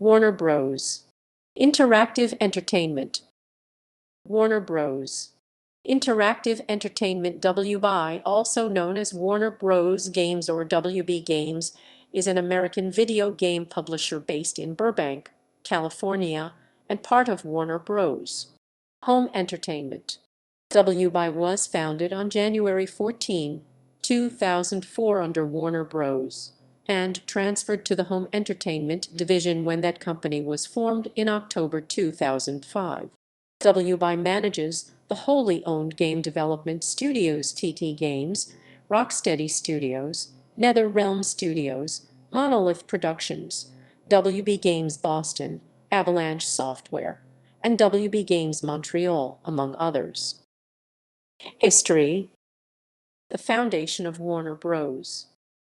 Warner Bros. Interactive Entertainment. Warner Bros. Interactive Entertainment WBI, also known as Warner Bros. Games or WB Games, is an American video game publisher based in Burbank, California, and part of Warner Bros. Home Entertainment. WBI was founded on January 14, 2004 under Warner Bros. And transferred to the Home Entertainment division when that company was formed in October 2005. WBI manages the wholly owned game development studios TT Games, Rocksteady Studios, NetherRealm Studios, Monolith Productions, WB Games Boston, Avalanche Software, and WB Games Montreal, among others. History. The foundation of Warner Bros.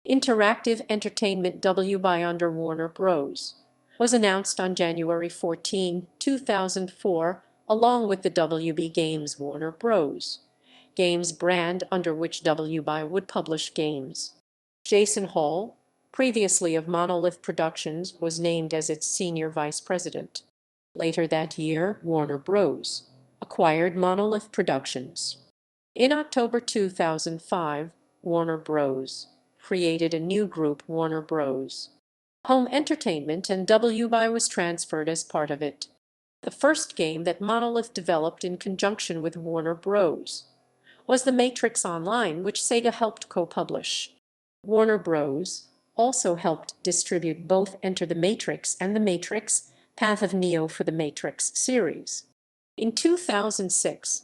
Interactive Entertainment WBI under Warner Bros. was announced on January 14, 2004, along with the WB Games Warner Bros. Games brand under which WBI would publish games. Jason Hall, previously of Monolith Productions, was named as its senior vice president. Later that year, Warner Bros. Acquired Monolith Productions. In October 2005, Warner Bros. Created a new group, Warner Bros. Home Entertainment, and WBI was transferred as part of it. The first game that Monolith developed in conjunction with Warner Bros. was The Matrix Online, which Sega helped co-publish. Warner Bros. also helped distribute both Enter the Matrix and The Matrix: Path of Neo for the Matrix series. In 2006,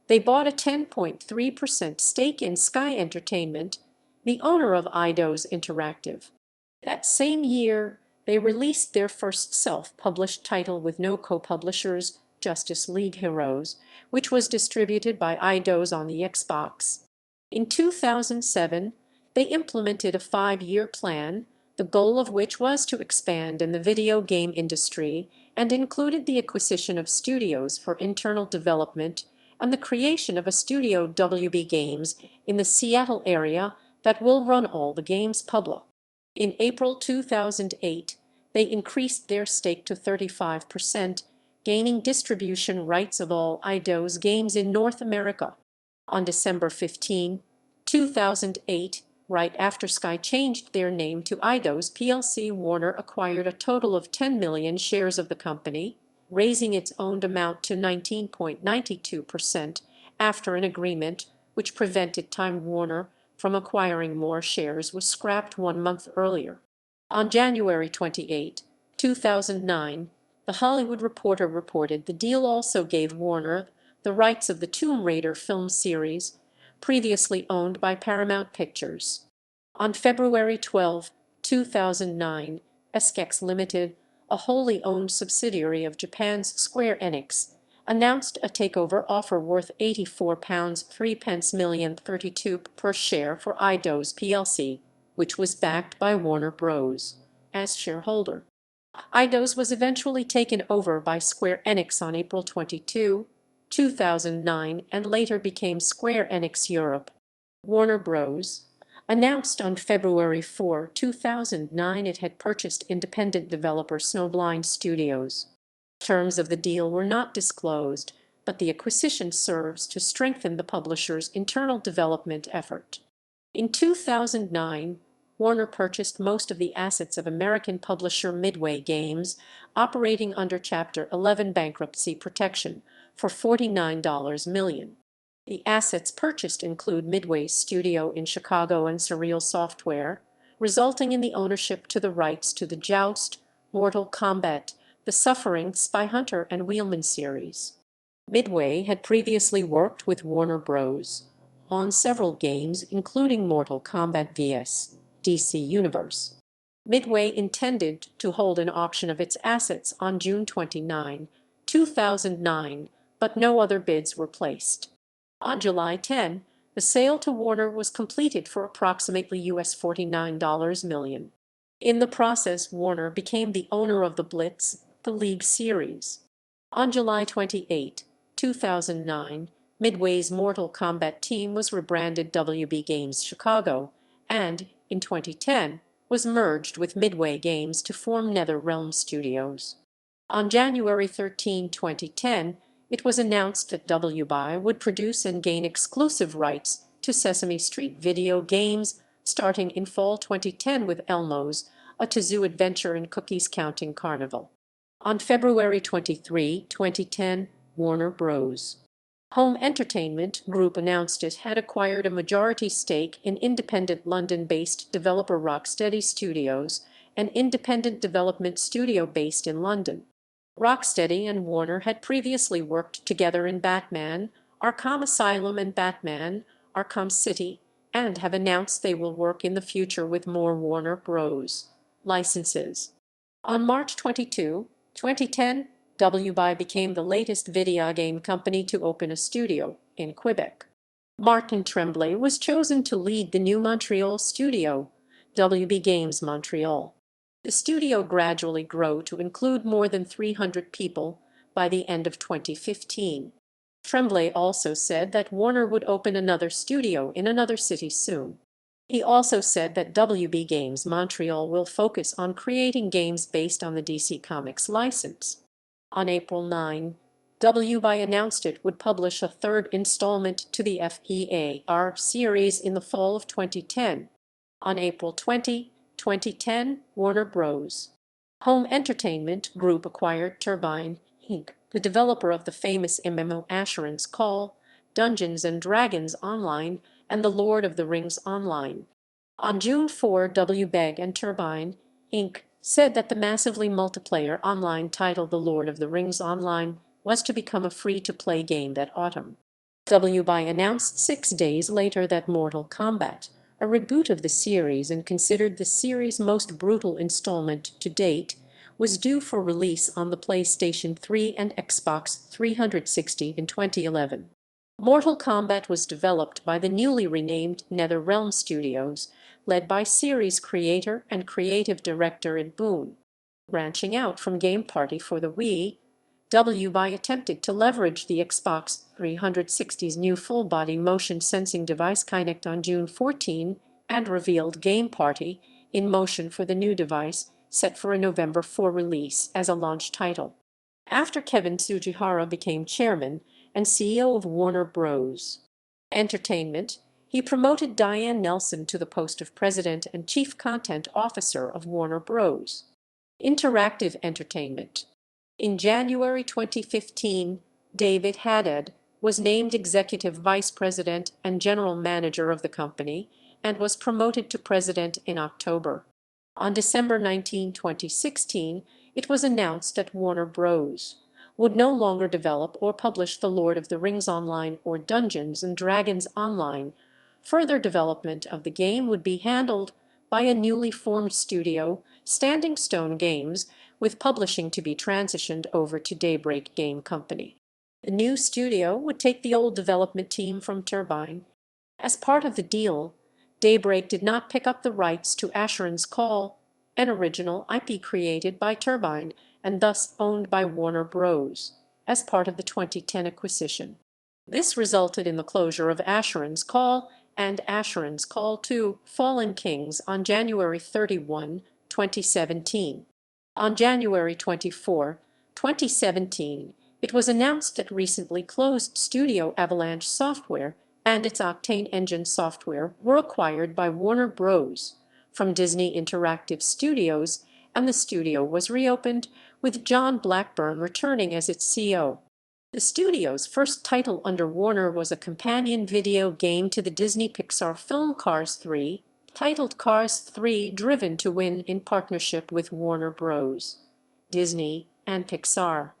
they bought a 10.3% stake in Sky Entertainment, the owner of Eidos Interactive. That same year, they released their first self-published title with no co-publishers, Justice League Heroes, which was distributed by Eidos on the Xbox. In 2007, they implemented a 5-year plan, the goal of which was to expand in the video game industry and included the acquisition of studios for internal development and the creation of a studio, WB Games, in the Seattle area that will run all the games public. In April 2008, they increased their stake to 35%, gaining distribution rights of all Eidos games in North America. On December 15, 2008, right after Sky changed their name to Eidos plc, Warner acquired a total of 10 million shares of the company, raising its owned amount to 19.92% after an agreement which prevented Time Warner from acquiring more shares was scrapped 1 month earlier. On January 28, 2009, The Hollywood Reporter reported the deal also gave Warner the rights of the Tomb Raider film series, previously owned by Paramount Pictures. On February 12, 2009, SKEX Limited, a wholly owned subsidiary of Japan's Square Enix, announced a takeover offer worth £84.03 million 32 per share for Eidos plc, which was backed by Warner Bros. As shareholder. Eidos was eventually taken over by Square Enix on April 22, 2009, and later became Square Enix Europe. Warner Bros. Announced on February 4, 2009 it had purchased independent developer Snowblind Studios. Terms of the deal were not disclosed, but the acquisition serves to strengthen the publisher's internal development effort. In 2009, Warner purchased most of the assets of American publisher Midway Games, operating under Chapter 11 bankruptcy protection, for $49 million. The assets purchased include Midway's studio in Chicago and NetherRealm Software, resulting in the ownership to the rights to the Joust, Mortal Kombat, The Suffering, Spy Hunter, and Wheelman series. Midway had previously worked with Warner Bros. On several games, including Mortal Kombat vs. DC Universe. Midway intended to hold an auction of its assets on June 29, 2009, but no other bids were placed. On July 10, the sale to Warner was completed for approximately $49 million. In the process, Warner became the owner of the Blitz, the League series. On July 28, 2009, Midway's Mortal Kombat team was rebranded WB Games Chicago, and, in 2010, was merged with Midway Games to form NetherRealm Studios. On January 13, 2010, it was announced that WBI would produce and gain exclusive rights to Sesame Street video games starting in fall 2010 with Elmo's, a to-zoo adventure in Cookies Counting Carnival. On February 23, 2010, Warner Bros. Home Entertainment Group announced it had acquired a majority stake in independent London-based developer Rocksteady Studios, an independent development studio based in London. Rocksteady and Warner had previously worked together in Batman, Arkham Asylum and Batman, Arkham City, and have announced they will work in the future with more Warner Bros. Licenses. On March 22, 2010, WBI became the latest video game company to open a studio in Quebec. Martin Tremblay was chosen to lead the new Montreal studio, WB Games Montréal. The studio gradually grew to include more than 300 people by the end of 2015. Tremblay also said that Warner would open another studio in another city soon. He also said that WB Games Montreal will focus on creating games based on the DC Comics license. On April 9, WBI announced it would publish a third installment to the FEAR series in the fall of 2010. On April 20, 2010, Warner Bros. Home Entertainment Group acquired Turbine, Inc., the developer of the famous MMO Asheron's Call, Dungeons & Dragons Online, and The Lord of the Rings Online. On June 4, WBEG and Turbine, Inc. said that the massively multiplayer online title The Lord of the Rings Online was to become a free-to-play game that autumn. WBI announced 6 days later that Mortal Kombat, a reboot of the series and considered the series' most brutal installment to date, was due for release on the PlayStation 3 and Xbox 360 in 2011. Mortal Kombat was developed by the newly renamed NetherRealm Studios, led by series creator and creative director Ed Boon. Branching out from Game Party for the Wii, WBI attempted to leverage the Xbox 360's new full-body motion sensing device Kinect on June 14 and revealed Game Party in motion for the new device, set for a November 4 release as a launch title. After Kevin Tsujihara became chairman and CEO of Warner Bros. Entertainment, he promoted Diane Nelson to the post of president and chief content officer of Warner Bros. Interactive Entertainment. In January 2015, David Haddad was named executive vice president and general manager of the company and was promoted to president in October. On December 19, 2016, it was announced that Warner Bros. Would no longer develop or publish The Lord of the Rings Online or Dungeons & Dragons Online. Further development of the game would be handled by a newly formed studio, Standing Stone Games, with publishing to be transitioned over to Daybreak Game Company. The new studio would take the old development team from Turbine. As part of the deal, Daybreak did not pick up the rights to Asheron's Call, an original IP created by Turbine and thus owned by Warner Bros. As part of the 2010 acquisition. This resulted in the closure of Asheron's Call and Asheron's Call 2: Fallen Kings on January 31, 2017. On January 24, 2017, it was announced that recently closed studio Avalanche Software and its Octane Engine software were acquired by Warner Bros. From Disney Interactive Studios, and the studio was reopened, with John Blackburn returning as its CEO. The studio's first title under Warner was a companion video game to the Disney Pixar film Cars 3, titled Cars 3 Driven to Win in partnership with Warner Bros., Disney, and Pixar.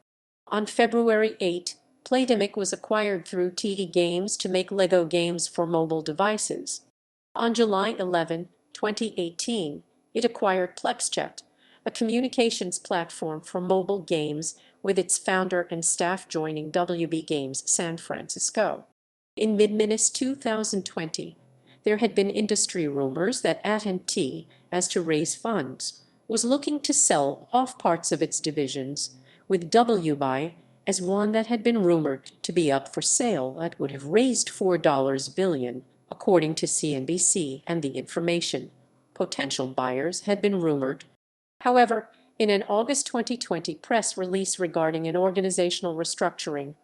On February 8, Playdemic was acquired through TE Games to make LEGO games for mobile devices. On July 11, 2018, it acquired PlexChat, a communications platform for mobile games, with its founder and staff joining WB Games San Francisco. In mid-Minus 2020, there had been industry rumors that AT&T, as to raise funds, was looking to sell off parts of its divisions, with WBI as one that had been rumored to be up for sale that would have raised $4 billion, according to CNBC and The Information. potential buyers had been rumored. However, in an August 2020 press release regarding an organizational restructuring,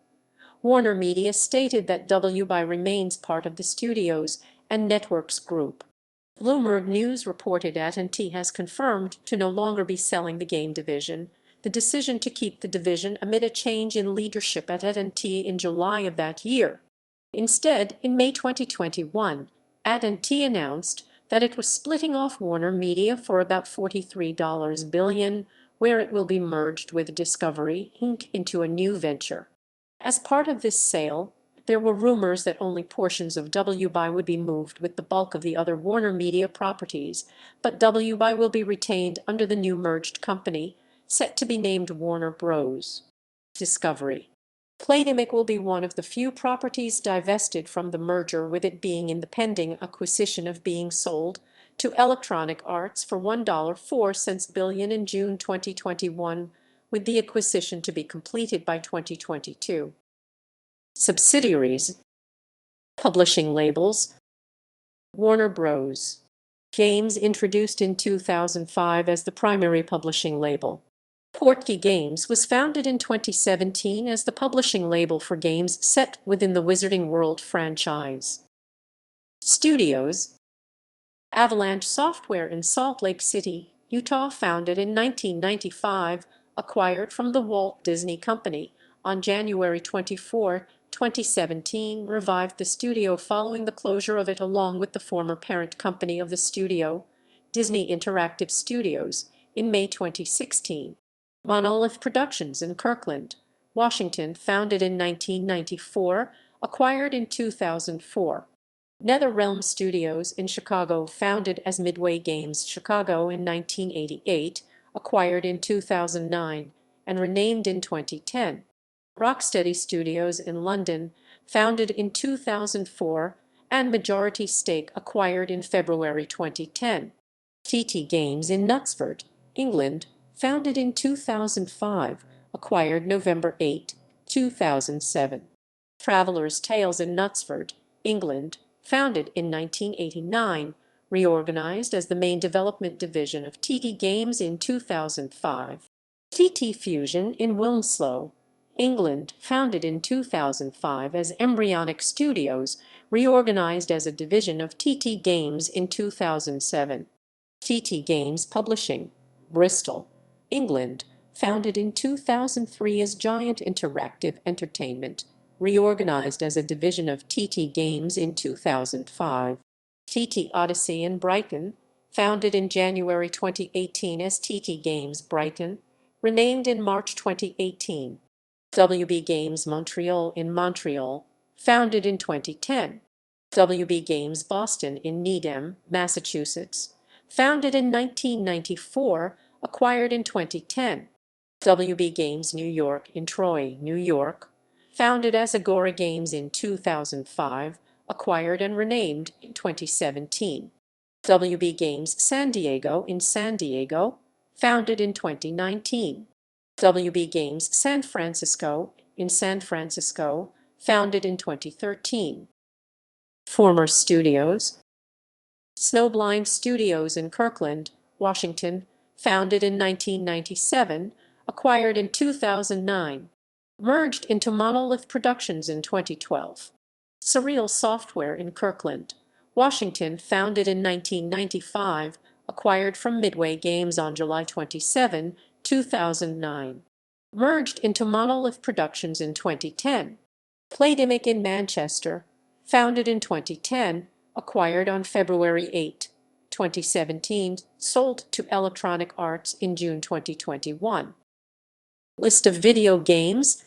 Warner Media stated that WBIE remains part of the Studios and Networks Group. Bloomberg News reported AT&T has confirmed to no longer be selling the game division, the decision to keep the division amid a change in leadership at AT&T in July of that year. Instead, in May 2021, AT&T announced that it was splitting off Warner Media for about $43 billion, where it will be merged with Discovery, Inc. into a new venture. As part of this sale, there were rumors that only portions of WBIE would be moved with the bulk of the other Warner Media properties, but WBIE will be retained under the new merged company, set to be named Warner Bros. Discovery. Playdemic will be one of the few properties divested from the merger, with it being in the pending acquisition of being sold to Electronic Arts for $1.04 billion in June 2021, with the acquisition to be completed by 2022. Subsidiaries. Publishing labels. Warner Bros. Games introduced in 2005 as the primary publishing label. Portkey Games was founded in 2017 as the publishing label for games set within the Wizarding World franchise. Studios. Avalanche Software in Salt Lake City, Utah, founded in 1995, acquired from the Walt Disney Company on January 24, 2017, revived the studio following the closure of it along with the former parent company of the studio, Disney Interactive Studios, in May 2016. Monolith Productions in Kirkland, Washington, founded in 1994, acquired in 2004. NetherRealm Studios in Chicago, founded as Midway Games Chicago in 1988, acquired in 2009, and renamed in 2010. Rocksteady Studios in London, founded in 2004, and majority stake acquired in February 2010. TT Games in Knutsford, England, founded in 2005, acquired November 8, 2007. Traveller's Tales in Knutsford, England, founded in 1989, reorganized as the main development division of TT Games in 2005. TT Fusion in Wilmslow, England, founded in 2005 as Embryonic Studios, reorganized as a division of TT Games in 2007. TT Games Publishing, Bristol, England, founded in 2003 as Giant Interactive Entertainment, reorganized as a division of TT Games in 2005. TT Odyssey in Brighton, founded in January 2018 as TT Games Brighton, renamed in March 2018. WB Games Montreal in Montreal, founded in 2010. WB Games Boston in Needham, Massachusetts, founded in 1994, acquired in 2010. WB Games New York in Troy, New York, founded as Agora Games in 2005, acquired and renamed in 2017. WB Games San Diego in San Diego, founded in 2019. WB Games San Francisco in San Francisco, founded in 2013. Former studios. Snowblind Studios in Kirkland, Washington, founded in 1997, acquired in 2009. Merged into Monolith Productions in 2012. Surreal Software in Kirkland, Washington, founded in 1995, acquired from Midway Games on July 27, 2009. Merged into Monolith Productions in 2010. Playdemic in Manchester, founded in 2010, acquired on February 8, 2017, sold to Electronic Arts in June 2021. List of video games.